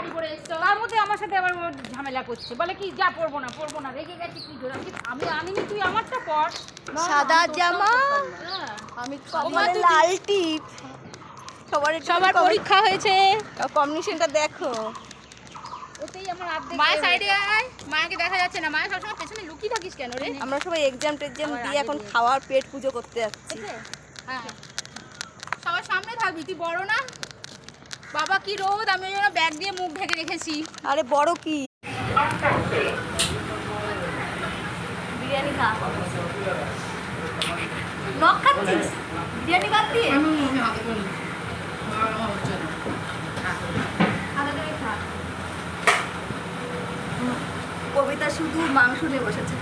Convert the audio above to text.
শাড়ি পরে এসছো, তার মধ্যে আমার সাথে আবার ঝামেলা করছে, বলে কি যা পরবো না, রেগে গেছে কি জোর, আমি আনিনি, তুই আমারটা পর। সাদা জামা, আমি কমলা লাল টিপ। সবার পরীক্ষা হয়েছে, কম্বিনেশনটা দেখো। ওতেই আমার অর্ধেক। মায়ের সাইডে আয়, মাকে দেখা যাচ্ছে না, মায়ের সবসময় পেছনে লুকিয়ে থাকিস কেন রে? আমরা সবাই এক্সাম দিয়ে এখন খাওয়ার পেট পুজো করতে যাচ্ছি। হ্যাঁ, সবার সামনে থাকবি, তুই বড় না? বাবা কি রোদ, আমি ওই জন্য ব্যাগ দিয়ে মুখ ঢেকে রেখেছি। আরে বড় কি বিরিয়ানি খা, নখ খাচ্ছিস বিরিয়ানি বাদ দিয়ে? কবিতা শুধু মাংস নিয়ে বসেছে।